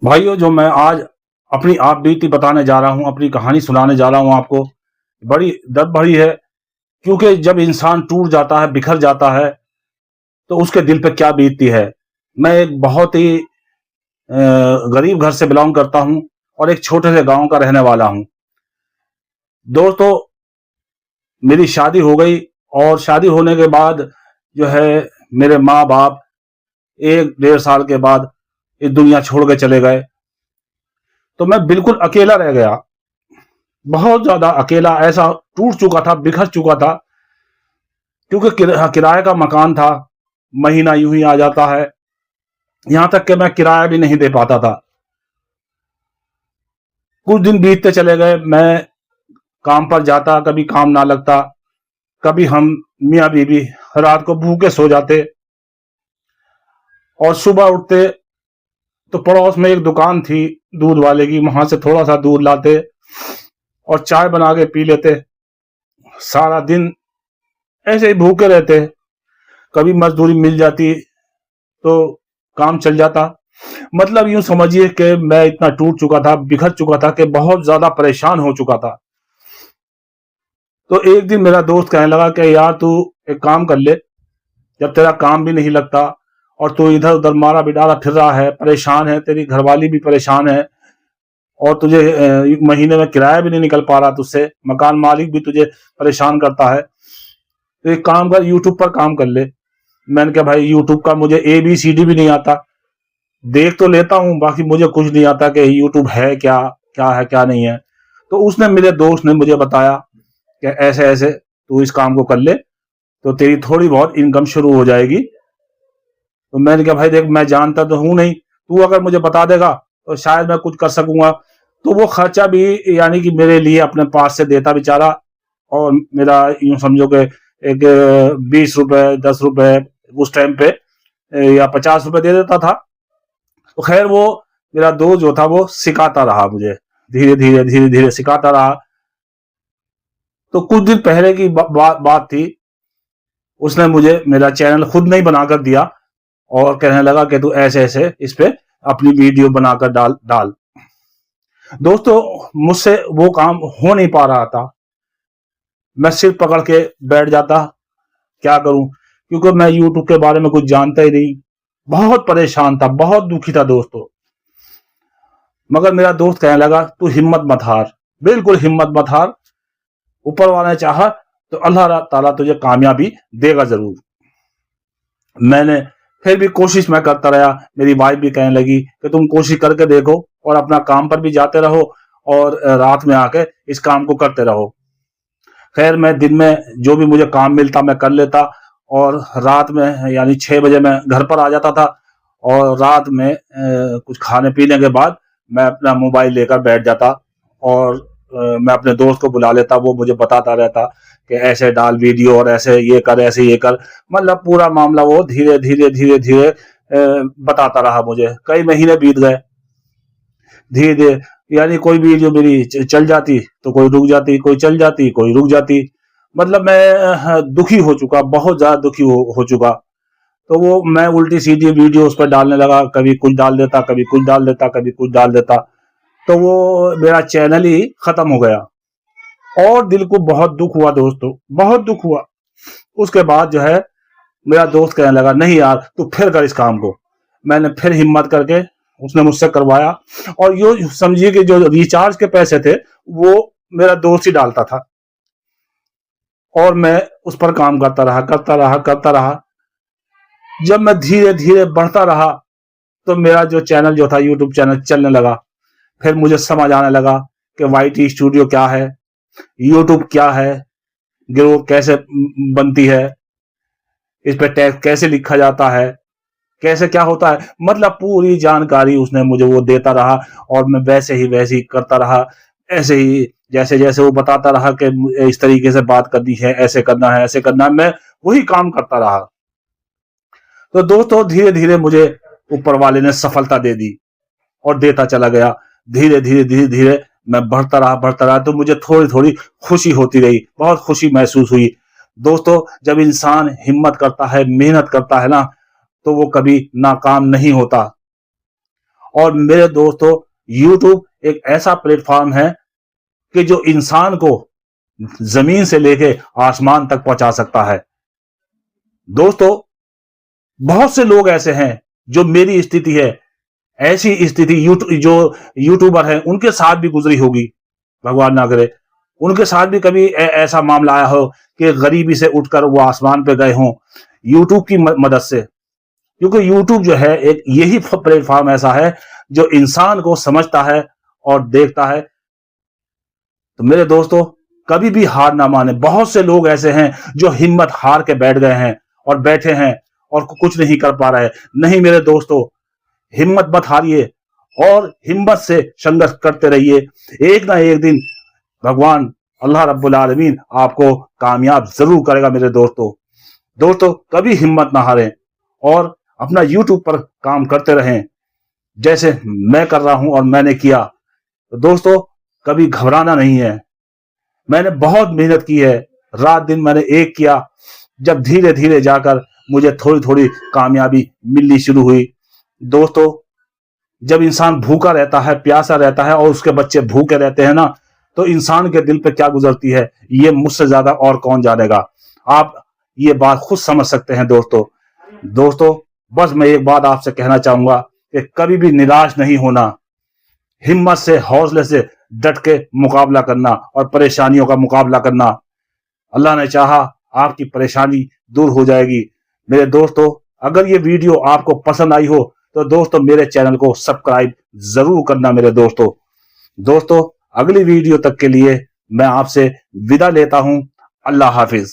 भाइयों, जो मैं आज अपनी आप बीती बताने जा रहा हूँ, अपनी कहानी सुनाने जा रहा हूँ आपको, बड़ी दर्द भरी है। क्योंकि जब इंसान टूट जाता है, बिखर जाता है, तो उसके दिल पे क्या बीतती है। मैं एक बहुत ही गरीब घर से बिलोंग करता हूँ और एक छोटे से गांव का रहने वाला हूँ। दोस्तों, मेरी शादी हो गई और शादी होने के बाद जो है मेरे माँ बाप 1 डेढ़ साल के बाद इस दुनिया छोड़ के चले गए। तो मैं बिल्कुल अकेला रह गया, बहुत ज्यादा अकेला, ऐसा टूट चुका था, बिखर चुका था। क्योंकि किराए का मकान था, महीना यूं ही आ जाता है, यहां तक कि मैं किराया भी नहीं दे पाता था। कुछ दिन बीतते चले गए, मैं काम पर जाता, कभी काम ना लगता, कभी हम मियाँ बीवी रात को भूखे सो जाते और सुबह उठते तो पड़ोस में एक दुकान थी दूध वाले की, वहां से थोड़ा सा दूध लाते और चाय बना के पी लेते। सारा दिन ऐसे ही भूखे रहते। कभी मजदूरी मिल जाती तो काम चल जाता। मतलब यूं समझिए कि मैं इतना टूट चुका था, बिखर चुका था कि बहुत ज्यादा परेशान हो चुका था। तो एक दिन मेरा दोस्त कहने लगा कि यार तू एक काम कर ले, जब तेरा काम भी नहीं लगता और तू इधर उधर मारा बिडारा फिर रहा है, परेशान है, तेरी घरवाली भी परेशान है और तुझे एक महीने में किराया भी नहीं निकल पा रहा तुझसे, मकान मालिक भी तुझे परेशान करता है, तो एक काम कर, यूट्यूब पर काम कर ले। मैंने कहा भाई, यूट्यूब का मुझे ABCD भी नहीं आता, देख तो लेता हूँ, बाकी मुझे कुछ नहीं आता कि यूट्यूब है क्या, क्या है क्या नहीं है। तो उसने, मेरे दोस्त ने मुझे बताया कि ऐसे ऐसे तू इस काम को कर ले तो तेरी थोड़ी बहुत इनकम शुरू हो जाएगी। तो मैंने कहा भाई देख, मैं जानता तो हूं नहीं, तू अगर मुझे बता देगा तो शायद मैं कुछ कर सकूंगा। तो वो खर्चा भी यानी कि मेरे लिए अपने पास से देता बेचारा, और मेरा यूं समझो कि एक 20 रुपए 10 रुपए उस टाइम पे या 50 रुपए दे देता था। तो खैर, वो मेरा दोस्त जो था वो सिखाता रहा मुझे, धीरे धीरे सिखाता रहा। तो कुछ दिन पहले की बात थी, उसने मुझे मेरा चैनल खुद नहीं बनाकर दिया और कहने लगा कि तू ऐसे ऐसे इस पे अपनी वीडियो बनाकर डाल डाल। दोस्तों, मुझसे वो काम हो नहीं पा रहा था। मैं सिर पकड़ के बैठ जाता, क्या करूं, क्योंकि मैं यूट्यूब के बारे में कुछ जानता ही नहीं। बहुत परेशान था, बहुत दुखी था दोस्तों। मगर मेरा दोस्त कहने लगा तू हिम्मत मत हार, बिल्कुल हिम्मत मत हार, ऊपर वाला ने चाहा तो अल्लाह ताला तुझे कामयाबी देगा जरूर। मैंने फिर भी कोशिश मैं करता रहा। मेरी वाइफ भी कहने लगी कि तुम कोशिश करके देखो और अपना काम पर भी जाते रहो और रात में आके इस काम को करते रहो। खैर, मैं दिन में जो भी मुझे काम मिलता मैं कर लेता और रात में यानी 6 बजे मैं घर पर आ जाता था और रात में कुछ खाने पीने के बाद मैं अपना मोबाइल लेकर बैठ जाता और मैं अपने दोस्त को बुला लेता, वो मुझे बताता रहता कि ऐसे डाल वीडियो और ऐसे ये कर, ऐसे ये कर। मतलब पूरा मामला वो धीरे धीरे धीरे धीरे बताता रहा मुझे। कई महीने बीत गए, धीरे धीरे, यानी कोई वीडियो मेरी चल जाती तो कोई रुक जाती, कोई चल जाती कोई रुक जाती। मतलब मैं दुखी हो चुका, बहुत ज्यादा दुखी हो चुका। तो वो मैं उल्टी सीधी वीडियो उस पर डालने लगा, कभी कुछ डाल देता, कभी कुछ डाल देता, कभी कुछ डाल देता। तो वो मेरा चैनल ही खत्म हो गया और दिल को बहुत दुख हुआ दोस्तों, बहुत दुख हुआ। उसके बाद जो है मेरा दोस्त कहने लगा नहीं यार तू फिर कर इस काम को। मैंने फिर हिम्मत करके, उसने मुझसे करवाया और यो समझिए कि जो रिचार्ज के पैसे थे वो मेरा दोस्त ही डालता था और मैं उस पर काम करता रहा, करता रहा, करता रहा। जब मैं धीरे धीरे बढ़ता रहा तो मेरा जो चैनल जो था, यूट्यूब चैनल, चलने लगा। फिर मुझे समझ आने लगा कि YT स्टूडियो क्या है, यूट्यूब क्या है, ग्रोथ कैसे बनती है, इस पे टैग कैसे लिखा जाता है, कैसे क्या होता है। मतलब पूरी जानकारी उसने मुझे वो देता रहा और मैं वैसे ही करता रहा। ऐसे ही जैसे जैसे वो बताता रहा कि इस तरीके से बात करनी है, ऐसे करना है, ऐसे करना है, मैं वही काम करता रहा। तो दोस्तों, धीरे धीरे मुझे ऊपर वाले ने सफलता दे दी और देता चला गया। धीरे धीरे धीरे धीरे मैं बढ़ता रहा तो मुझे थोड़ी थोड़ी खुशी होती रही, बहुत खुशी महसूस हुई। दोस्तों, जब इंसान हिम्मत करता है, मेहनत करता है ना, तो वो कभी नाकाम नहीं होता। और मेरे दोस्तों, YouTube एक ऐसा प्लेटफॉर्म है कि जो इंसान को जमीन से लेके आसमान तक पहुंचा सकता है। दोस्तों, बहुत से लोग ऐसे हैं जो मेरी स्थिति है, ऐसी स्थिति जो यूट्यूबर है उनके साथ भी गुजरी होगी, भगवान ना करे उनके साथ भी कभी ऐसा मामला आया हो कि गरीबी से उठकर वो आसमान पे गए हों यूट्यूब की मदद से। क्योंकि यूट्यूब जो है एक यही प्लेटफॉर्म ऐसा है जो इंसान को समझता है और देखता है। तो मेरे दोस्तों, कभी भी हार ना माने। बहुत से लोग ऐसे हैं जो हिम्मत हार के बैठ गए हैं और बैठे हैं और कुछ नहीं कर पा रहे। नहीं मेरे दोस्तों, हिम्मत मत हारिए और हिम्मत से संघर्ष करते रहिए। एक ना एक दिन भगवान अल्लाह रब्बुल आलमीन आपको कामयाब जरूर करेगा मेरे दोस्तों। दोस्तों, कभी हिम्मत ना हारें और अपना यूट्यूब पर काम करते रहें जैसे मैं कर रहा हूं और मैंने किया। तो दोस्तों, कभी घबराना नहीं है। मैंने बहुत मेहनत की है, रात दिन मैंने एक किया। जब धीरे धीरे जाकर मुझे थोड़ी थोड़ी कामयाबी मिलनी शुरू हुई। दोस्तों, जब इंसान भूखा रहता है, प्यासा रहता है और उसके बच्चे भूखे रहते हैं ना, तो इंसान के दिल पे क्या गुजरती है ये मुझसे ज्यादा और कौन जानेगा। आप ये बात खुद समझ सकते हैं दोस्तों, बस मैं एक बात आपसे कहना चाहूंगा कि कभी भी निराश नहीं होना, हिम्मत से हौसले से डट के मुकाबला करना और परेशानियों का मुकाबला करना। अल्लाह ने चाहा आपकी परेशानी दूर हो जाएगी। मेरे दोस्तों, अगर ये वीडियो आपको पसंद आई हो तो दोस्तों मेरे चैनल को सब्सक्राइब जरूर करना मेरे दोस्तों। अगली वीडियो तक के लिए मैं आपसे विदा लेता हूं। अल्लाह हाफिज।